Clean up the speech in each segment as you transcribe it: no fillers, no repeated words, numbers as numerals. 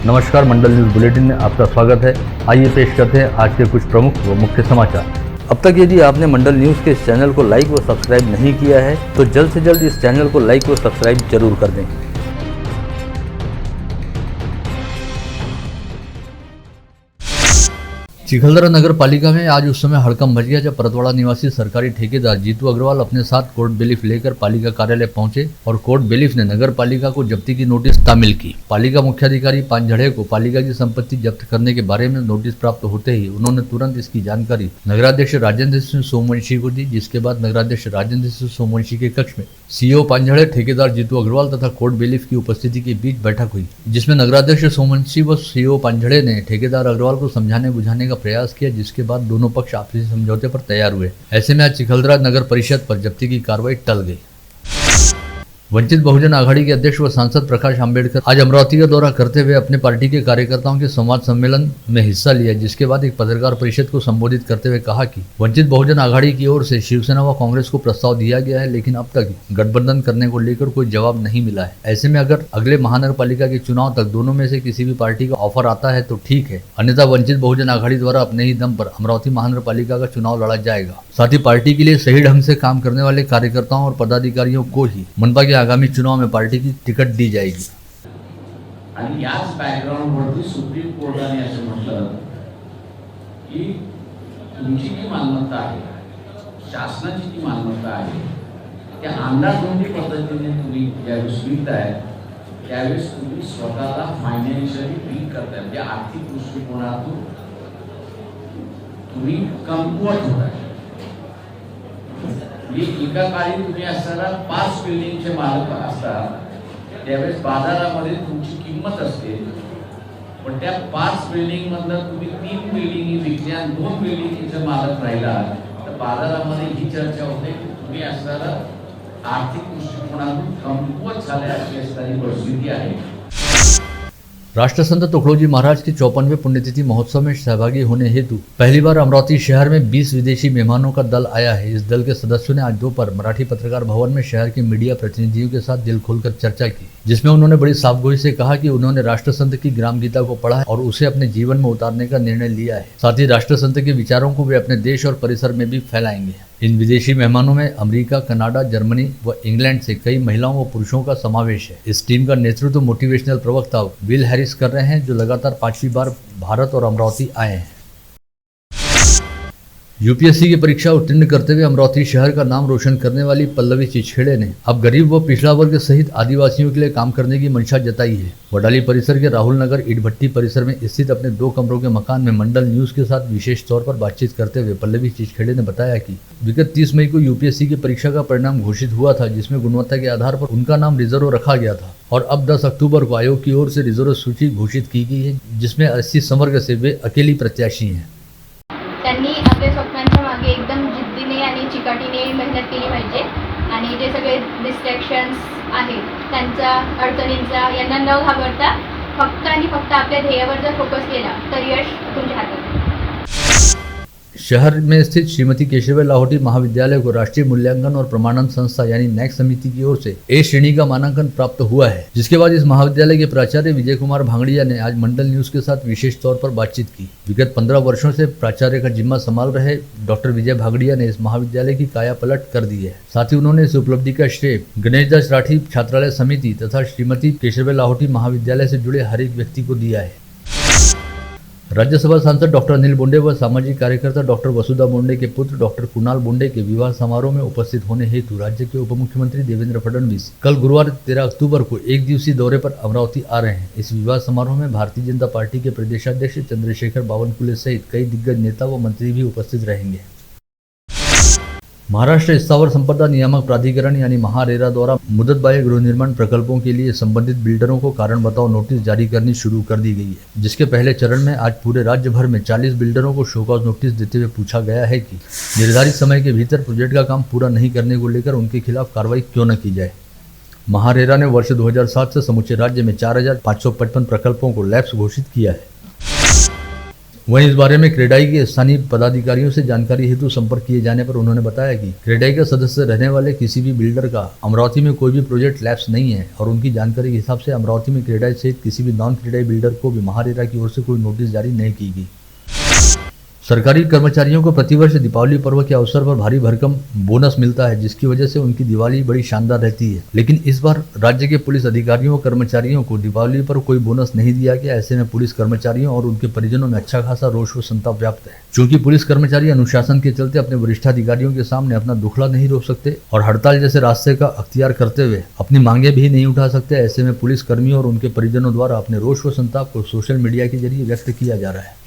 नमस्कार, मंडल news bulletin में आपका स्वागत है। आइए पेश करते हैं आज के कुछ प्रमुख व मुख्य समाचार। अब तक यदि आपने मंडल न्यूज के इस चैनल को लाइक व सब्सक्राइब नहीं किया है तो जल्द से जल्द इस चैनल को लाइक व सब्सक्राइब जरूर कर दें। चिखलदरा नगर पालिका में आज उस समय हड़कंप मच गया जब परतवाड़ा निवासी सरकारी ठेकेदार जीतू अग्रवाल अपने साथ कोर्ट बेलीफ लेकर पालिका कार्यालय पहुंचे और कोर्ट बेलीफ ने नगर पालिका को जब्ती की नोटिस तामील की। पालिका मुख्याधिकारी पांझड़े को पालिका की संपत्ति जब्त करने के बारे में नोटिस प्राप्त होते ही उन्होंने तुरंत इसकी जानकारी नगराध्यक्ष राजेंद्र सिंह सोमवंशी को दी, जिसके बाद नगराध्यक्ष राजेंद्र सिंह सोमवंशी के कक्ष में सीईओ पांझड़े, ठेकेदार जीतू अग्रवाल तथा कोर्ट बेलीफ की उपस्थिति के बीच बैठक हुई, जिसमें नगराध्यक्ष सोमवंशी व सीईओ पांझड़े ने ठेकेदार अग्रवाल को समझाने बुझाने का प्रयास किया, जिसके बाद दोनों पक्ष आपसी समझौते पर तैयार हुए। ऐसे में आज चिखलदरा नगर परिषद पर जब्ती की कार्रवाई टल गई। वंचित बहुजन आघाड़ी के अध्यक्ष व सांसद प्रकाश आंबेडकर आज अमरावती का दौरा करते हुए अपने पार्टी के कार्यकर्ताओं के संवाद सम्मेलन में हिस्सा लिया, जिसके बाद एक पत्रकार परिषद को संबोधित करते हुए कहा कि वंचित बहुजन आघाड़ी की ओर से शिवसेना व कांग्रेस को प्रस्ताव दिया गया है, लेकिन अब तक गठबंधन करने को लेकर कोई जवाब नहीं मिला है। ऐसे में अगर अगले महानगर पालिका के चुनाव तक दोनों में से किसी भी पार्टी का ऑफर आता है तो ठीक है, अन्यथा वंचित बहुजन आघाड़ी द्वारा अपने ही दम पर अमरावती महानगर पालिका का चुनाव लड़ा जाएगा। साथ ही पार्टी के लिए सही ढंग से काम करने वाले कार्यकर्ताओं और पदाधिकारियों को ही मनपा के आगामी चुनाव में पार्टी की टिकट दी जाएगी। आणि याच बॅकग्राऊंडवरती सुप्रीम कोर्टाने असं म्हटलं की तुमची जी मालमत्ता आहे, शासनाची जी मालमत्ता आहे, त्या अंदाजबंदी पद्धतीने तुम्ही ज्यावेळेस विकताय त्यावेळेस तुम्ही स्वतःला फायनान्शियली वीक करताय, म्हणजे आर्थिक दृष्टिकोनातून तुम्ही कमकुवत होताय। एका काळी तुम्ही असताना 5 बिल्डिंगचे मालक असतात, त्यावेळेस बाजारामध्ये तुमची किंमत असते, पण त्या 5 बिल्डिंग मधलं तुम्ही 3 बिल्डिंग विकल्या आणि 2 बिल्डिंगचे मालक राहिला तर बाजारामध्ये ही चर्चा होते की तुम्ही असताना आर्थिक दृष्टिकोनातून कमकुवत झाले अशी असणारी परिस्थिती आहे। राष्ट्रसंत तुकडोजी महाराज की 54वें पुण्यतिथि महोत्सव में सहभागी होने हेतु पहली बार अमरावती शहर में 20 विदेशी मेहमानों का दल आया है। इस दल के सदस्यों ने आज दोपहर मराठी पत्रकार भवन में शहर के मीडिया प्रतिनिधियों के साथ दिल खोलकर चर्चा की, जिसमें उन्होंने बड़ी साफगोई से कहा कि उन्होंने राष्ट्रसंत की ग्राम गीता को पढ़ा है और उसे अपने जीवन में उतारने का निर्णय लिया है। साथ ही राष्ट्रसंत के विचारों को वे अपने देश और परिसर में भी फैलाएंगे। इन विदेशी मेहमानों में अमेरिका, कनाडा, जर्मनी व इंग्लैंड से कई महिलाओं व पुरुषों का समावेश है। इस टीम का नेतृत्व मोटिवेशनल प्रवक्ता विल हैरिस कर रहे हैं, जो लगातार 5वीं बार भारत और अमरावती आए हैं। यूपीएससी की परीक्षा उत्तीर्ण करते हुए अमरावती शहर का नाम रोशन करने वाली पल्लवी चिचखेड़े ने अब गरीब व पिछड़ा वर्ग सहित आदिवासियों के लिए काम करने की मंशा जताई है। वडाली परिसर के राहुल नगर ईट भट्टी परिसर में स्थित अपने 2 कमरों के मकान में मंडल न्यूज के साथ विशेष तौर पर बातचीत करते हुए पल्लवी चिचखेड़े ने बताया कि विगत 30 मई को यूपीएससी की परीक्षा का परिणाम घोषित हुआ था, जिसमें गुणवत्ता के आधार पर उनका नाम रिजर्व रखा गया था और अब 10 अक्टूबर को आयोग की ओर से रिजर्व सूची घोषित की गई है, जिसमें 80 संवर्ग से वे अकेली प्रत्याशी हैं। त्यांनी आपल्या स्वप्नांच्या मागे एकदम जिद्दीने आणि चिकाटीने मेहनत केली पाहिजे आणि जे सगळे डिस्ट्रॅक्शन्स आहेत त्यांचा, अडचणींचा यांना न घाबरता फक्त आणि फक्त आपल्या ध्येयावर जर फोकस केला तर यश तुमच्या हातात आहे। शहर में स्थित श्रीमती केशवबाई लाहोटी महाविद्यालय को राष्ट्रीय मूल्यांकन और प्रमाणन संस्था यानी नैक समिति की ओर से ए श्रेणी का मानांकन प्राप्त हुआ है, जिसके बाद इस महाविद्यालय के प्राचार्य विजय कुमार भांगड़िया ने आज मंडल न्यूज के साथ विशेष तौर पर बातचीत की। विगत 15 वर्षों से प्राचार्य का जिम्मा संभाल रहे डॉक्टर विजय भांगड़िया ने इस महाविद्यालय की काया पलट कर दी है। साथ ही उन्होंने इस उपलब्धि का श्रेय गणेशदास राठी छात्रालय समिति तथा श्रीमती केशवबाई लाहोटी महाविद्यालय से जुड़े हर एक व्यक्ति को दिया है। राज्यसभा सांसद डॉक्टर अनिल बोंडे व सामाजिक कार्यकर्ता डॉक्टर वसुधा बोंडे के पुत्र डॉक्टर कुणाल बोंडे के विवाह समारोह में उपस्थित होने हेतु राज्य के उप मुख्यमंत्री देवेंद्र फडणवीस कल गुरुवार 13 अक्टूबर को 1 दिवसीय दौरे पर अमरावती आ रहे हैं। इस विवाह समारोह में भारतीय जनता पार्टी के प्रदेशाध्यक्ष चंद्रशेखर बावनकुले सहित कई दिग्गज नेता व मंत्री भी उपस्थित रहेंगे। महाराष्ट्र स्थावर संपदा नियामक प्राधिकरण यानी महारेरा द्वारा मुदत बाह्य गृह निर्माण प्रकल्पों के लिए संबंधित बिल्डरों को कारण बताओ नोटिस जारी करनी शुरू कर दी गई है, जिसके पहले चरण में आज पूरे राज्य भर में 40 बिल्डरों को शोकॉज नोटिस देते हुए पूछा गया है कि निर्धारित समय के भीतर प्रोजेक्ट का काम पूरा नहीं करने को लेकर उनके खिलाफ कार्रवाई क्यों न की जाए। महारेरा ने वर्ष 2007 से समूचे राज्य में 4555 प्रकल्पों को लैप्स घोषित किया है। वहीं इस बारे में क्रेडाई के स्थानीय पदाधिकारियों से जानकारी हेतु संपर्क किए जाने पर उन्होंने बताया कि क्रेडाई का सदस्य रहने वाले किसी भी बिल्डर का अमरावती में कोई भी प्रोजेक्ट लैप्स नहीं है और उनकी जानकारी के हिसाब से अमरावती में क्रेडाई सहित किसी भी नॉन क्रेडाई बिल्डर को भी महारेरा की ओर से कोई नोटिस जारी नहीं की गई। सरकारी कर्मचारियों को प्रतिवर्ष दीपावली पर्व के अवसर पर भारी भरकम बोनस मिलता है, जिसकी वजह से उनकी दिवाली बड़ी शानदार रहती है। लेकिन इस बार राज्य के पुलिस अधिकारियों और कर्मचारियों को दीपावली पर कोई बोनस नहीं दिया गया। ऐसे में पुलिस कर्मचारियों और उनके परिजनों में अच्छा खासा रोष व संताप व्याप्त है। चूंकि पुलिस कर्मचारी अनुशासन के चलते अपने वरिष्ठाधिकारियों के सामने अपना दुखड़ा नहीं रोक सकते और हड़ताल जैसे रास्ते का अख्तियार करते हुए अपनी मांगे भी नहीं उठा सकते। ऐसे में पुलिस कर्मियों और उनके परिजनों द्वारा अपने रोष व संताप को सोशल मीडिया के जरिए व्यक्त किया जा रहा है।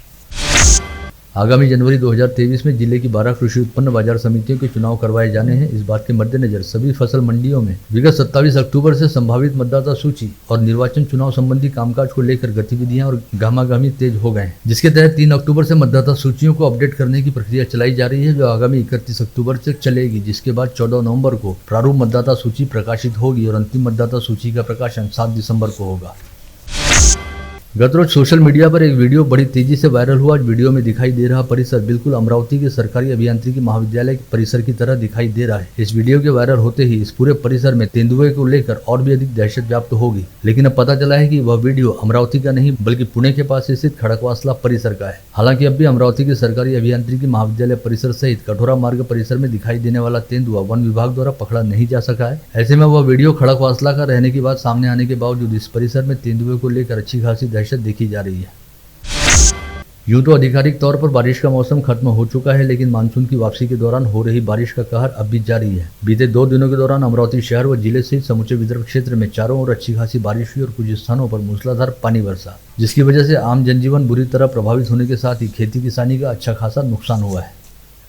आगामी जनवरी 2023 में जिले की 12 कृषि उत्पन्न बाजार समितियों के चुनाव करवाए जाने हैं। इस बात के मद्देनजर सभी फसल मंडियों में विगत 27 अक्टूबर से संभावित मतदाता सूची और निर्वाचन चुनाव संबंधी कामकाज को लेकर गतिविधियां और गहमागहमी तेज हो गए हैं, जिसके तहत 3 अक्टूबर से मतदाता सूचियों को अपडेट करने की प्रक्रिया चलाई जा रही है, जो आगामी 31 अक्टूबर तक चलेगी। जिसके बाद 14 नवंबर को प्रारूप मतदाता सूची प्रकाशित होगी और अंतिम मतदाता सूची का प्रकाशन 7 दिसंबर को होगा। गत रोज सोशल मीडिया पर एक वीडियो बड़ी तेजी से वायरल हुआ। वीडियो में दिखाई दे रहा परिसर बिल्कुल अमरावती के सरकारी अभियांत्रिकी महाविद्यालय के परिसर की तरह दिखाई दे रहा है। इस वीडियो के वायरल होते ही इस पूरे परिसर में तेंदुए को लेकर और भी अधिक दहशत व्याप्त होगी। लेकिन अब पता चला है कि वह वीडियो अमरावती का नहीं बल्कि पुणे के पास स्थित खड़कवासला परिसर का है। हालांकि अब भी अमरावती के सरकारी अभियांत्रिकी महाविद्यालय परिसर सहित कठोरा मार्ग परिसर में दिखाई देने वाला तेंदुआ वन विभाग द्वारा पकड़ा नहीं जा सका है। ऐसे में वह वीडियो खड़कवासला का रहने की बात सामने आने के बावजूद इस परिसर में तेंदुए को लेकर अच्छी खासी दहशत देखी जा रही है। यूं तो आधिकारिक तौर पर बारिश का मौसम खत्म हो चुका है, लेकिन मानसून की वापसी के दौरान हो रही बारिश का कहर अब भी जारी है। बीते 2 दिनों के दौरान अमरावती शहर व जिले सहित समूचे विदर्भ क्षेत्र में चारों ओर अच्छी खासी बारिश हुई और कुछ स्थानों पर मूसलाधार पानी बरसा, जिसकी वजह से आम जनजीवन बुरी तरह प्रभावित होने के साथ ही खेती किसानी का अच्छा खासा नुकसान हुआ है।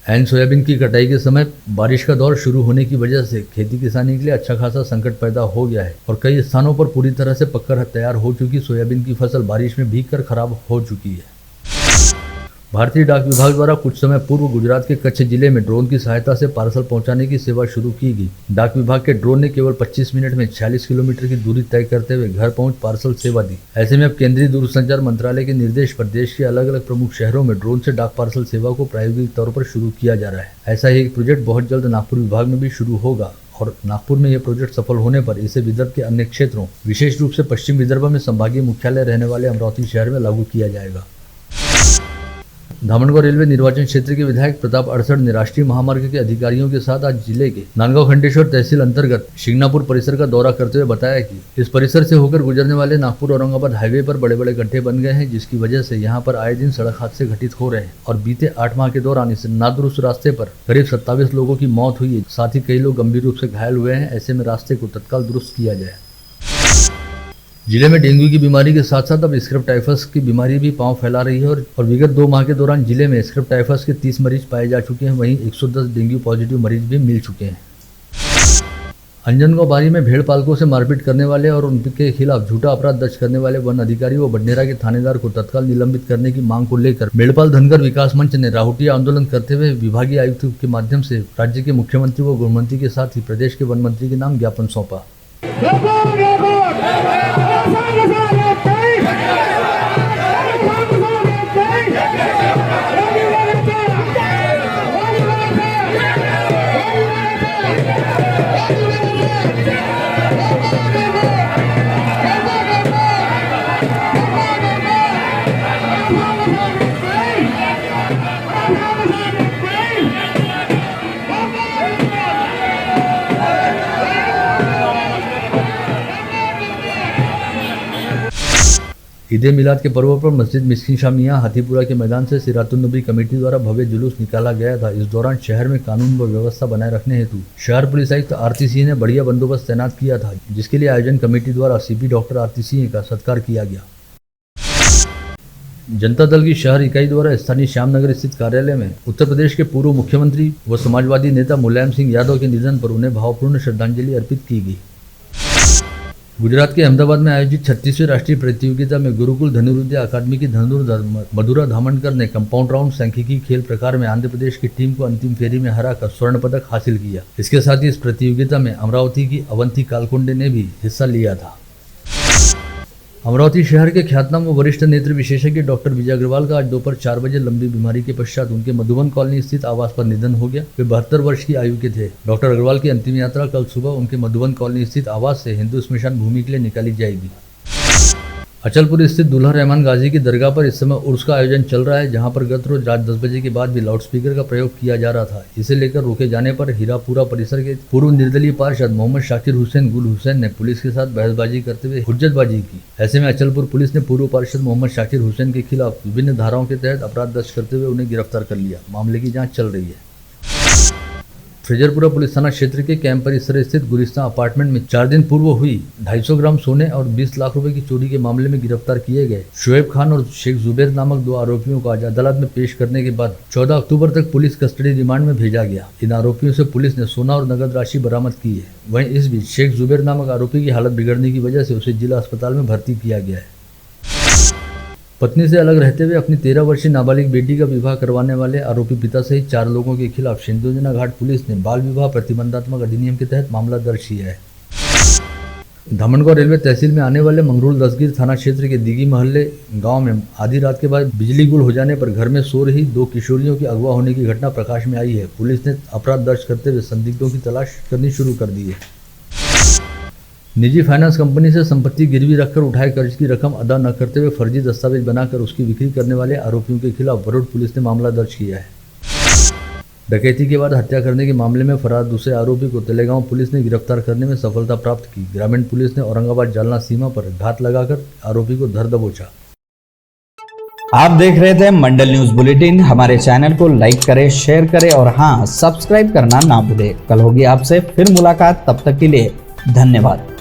ऐन सोयाबीन की कटाई के समय बारिश का दौर शुरू होने की वजह से खेती किसानी के लिए अच्छा खासा संकट पैदा हो गया है और कई स्थानों पर पूरी तरह से पककर तैयार हो चुकी सोयाबीन की फसल बारिश में भीगकर खराब हो चुकी है। भारतीय डाक विभाग द्वारा कुछ समय पूर्व गुजरात के कच्छ जिले में ड्रोन की सहायता से पार्सल पहुंचाने की सेवा शुरू की गई। डाक विभाग के ड्रोन ने केवल 25 मिनट में 46 किलोमीटर की दूरी तय करते हुए घर पहुंच पार्सल सेवा दी। ऐसे में अब केंद्रीय दूरसंचार मंत्रालय के निर्देश पर देश के अलग अलग प्रमुख शहरों में ड्रोन से डाक पार्सल सेवा को प्रायोगिक तौर पर शुरू किया जा रहा है। ऐसा ही एक प्रोजेक्ट बहुत जल्द नागपुर विभाग में भी शुरू होगा और नागपुर में यह प्रोजेक्ट सफल होने पर इसे विदर्भ के अन्य क्षेत्रों, विशेष रूप से पश्चिम विदर्भ में संभागीय मुख्यालय रहने वाले अमरावती शहर में लागू किया जाएगा। धामनगांव रेलवे निर्वाचन क्षेत्र के विधायक प्रताप अड़सड़ ने राष्ट्रीय महामार्ग के अधिकारियों के साथ आज जिले के नांदगांव खंडेश्वर तहसील अंतर्गत शिंगनापुर परिसर का दौरा करते हुए बताया कि इस परिसर से होकर गुजरने वाले नागपुर औरंगाबाद हाईवे पर बड़े बड़े गड्ढे बन गए हैं, जिसकी वजह से यहां पर आए दिन सड़क हादसे घटित हो रहे हैं और बीते 8 माह के दौरान इस नादुरुस्त रास्ते पर करीब 27 लोगों की मौत हुई है, साथ ही कई लोग गंभीर रूप से घायल हुए हैं। ऐसे में रास्ते को तत्काल दुरुस्त किया जाए। जिले में डेंगू की बीमारी के साथ साथ अब स्क्रब टाइफस की बीमारी भी पांव फैला रही है और विगत 2 माह के दौरान जिले में स्क्रब टाइफस के 30 मरीज पाए जा चुके हैं। वहीं 110 डेंगू पॉजिटिव मरीज भी मिल चुके हैं। अंजनगांव बारी में भेड़ पालकों से मारपीट करने वाले और उनके खिलाफ झूठा अपराध दर्ज करने वाले वन अधिकारी व बडनेरा के थानेदार को तत्काल निलंबित करने की मांग को लेकर मेड़पाल धनगर विकास मंच ने राहुटिया आंदोलन करते हुए विभागीय आयुक्त के माध्यम से राज्य के मुख्यमंत्री व गृहमंत्री के साथ ही प्रदेश के वन मंत्री के नाम ज्ञापन सौंपा। ईद मिलाद के पर्व पर मस्जिद मिस्किन शाह मियां हाथीपुरा के मैदान से सिरातुन्नबी कमेटी द्वारा भव्य जुलूस निकाला गया था। इस दौरान शहर में कानून व व्यवस्था बनाए रखने हेतु शहर पुलिस आयुक्त आरती सिंह ने बढ़िया बंदोबस्त तैनात किया था, जिसके लिए आयोजन कमेटी द्वारा सीपी डॉक्टर आरती सिंह का सत्कार किया गया। जनता दल की शहर इकाई द्वारा स्थानीय श्यामनगर स्थित कार्यालय में उत्तर प्रदेश के पूर्व मुख्यमंत्री व समाजवादी नेता मुलायम सिंह यादव के निधन पर उन्हें भावपूर्ण श्रद्धांजलि अर्पित की गई। गुजरात के अहमदाबाद में आयोजित 36वीं राष्ट्रीय प्रतियोगिता में गुरुकुल धनुर्विद्या अकादमी की धनुर्धर मधुरा धामनकर ने कंपाउंड राउंड सांख्यिकी खेल प्रकार में आंध्र प्रदेश की टीम को अंतिम फेरी में हराकर स्वर्ण पदक हासिल किया। इसके साथ ही इस प्रतियोगिता में अमरावती की अवंती कालकोंडे ने भी हिस्सा लिया था। अमरावती शहर के ख्यातनाम व वरिष्ठ नेत्र विशेषज्ञ डॉक्टर विजय अग्रवाल का आज दोपहर 4 बजे लंबी बीमारी के पश्चात उनके मधुबन कॉलोनी स्थित आवास पर निधन हो गया। वे 72 वर्ष की आयु के थे। डॉक्टर अग्रवाल की अंतिम यात्रा कल सुबह उनके मधुबन कॉलोनी स्थित आवास से हिंदू स्मशान भूमि के लिए निकाली जाएगी। अचलपुर स्थित दूल्हा रहमान गाजी की दरगाह पर इस समय उर्स का आयोजन चल रहा है, जहां पर गत रोज रात 10 बजे के बाद भी लाउडस्पीकर का प्रयोग किया जा रहा था। इसे लेकर रोके जाने पर हीरापुरा परिसर के पूर्व निर्दलीय पार्षद मोहम्मद शाकिर हुसैन गुल हुसैन ने पुलिस के साथ बहसबाजी करते हुए हुज्जतबाजी की। ऐसे में अचलपुर पुलिस ने पूर्व पार्षद मोहम्मद शाकिर हुसैन के खिलाफ विभिन्न धाराओं के तहत अपराध दर्ज करते हुए उन्हें गिरफ्तार कर लिया। मामले की जाँच चल रही है। फ्रेजरपुरा पुलिस थाना क्षेत्र के कैंप परिसर स्थित गुलिस्तान अपार्टमेंट में 4 दिन पूर्व हुई 250 ग्राम सोने और 20 लाख रुपए की चोरी के मामले में गिरफ्तार किए गए शुएब खान और शेख जुबैर नामक 2 आरोपियों को आज अदालत में पेश करने के बाद 14 अक्टूबर तक पुलिस कस्टडी रिमांड में भेजा गया। इन आरोपियों से पुलिस ने सोना और नगद राशि बरामद की है। वहीं इस बीच शेख जुबैर नामक आरोपी की हालत बिगड़ने की वजह से उसे जिला अस्पताल में भर्ती किया गया है। पत्नी से अलग रहते हुए अपनी 13 वर्षीय नाबालिग बेटी का विवाह करवाने वाले आरोपी पिता सहित 4 लोगों के खिलाफ सिंधुजना घाट पुलिस ने बाल विवाह प्रतिबंधात्मक अधिनियम के तहत मामला दर्ज किया है। धामनगांव रेलवे तहसील में आने वाले मंगरूल दसगीर थाना क्षेत्र के दिगी महल्ले गांव में आधी रात के बाद बिजली गुल हो जाने पर घर में सो रही 2 किशोरियों की अगवा होने की घटना प्रकाश में आई है। पुलिस ने अपराध दर्ज करते हुए संदिग्धों की तलाश करनी शुरू कर दी है। निजी फाइनेंस कंपनी से संपत्ति गिरवी रखकर उठाए कर्ज की रकम अदा न करते हुए फर्जी दस्तावेज बनाकर उसकी बिक्री करने वाले आरोपियों के खिलाफ वरुण पुलिस ने मामला दर्ज किया है। डकैती के बाद हत्या करने के मामले में फरार दूसरे आरोपी को तलेगांव पुलिस ने गिरफ्तार करने में सफलता प्राप्त की। ग्रामीण पुलिस ने औरंगाबाद जालना सीमा पर घात लगाकर आरोपी को धर दबोचा। आप देख रहे थे मंडल न्यूज बुलेटिन। हमारे चैनल को लाइक करें, शेयर करें और हाँ, सब्सक्राइब करना ना भूलें। कल होगी आपसे फिर मुलाकात, तब तक के लिए धन्यवाद।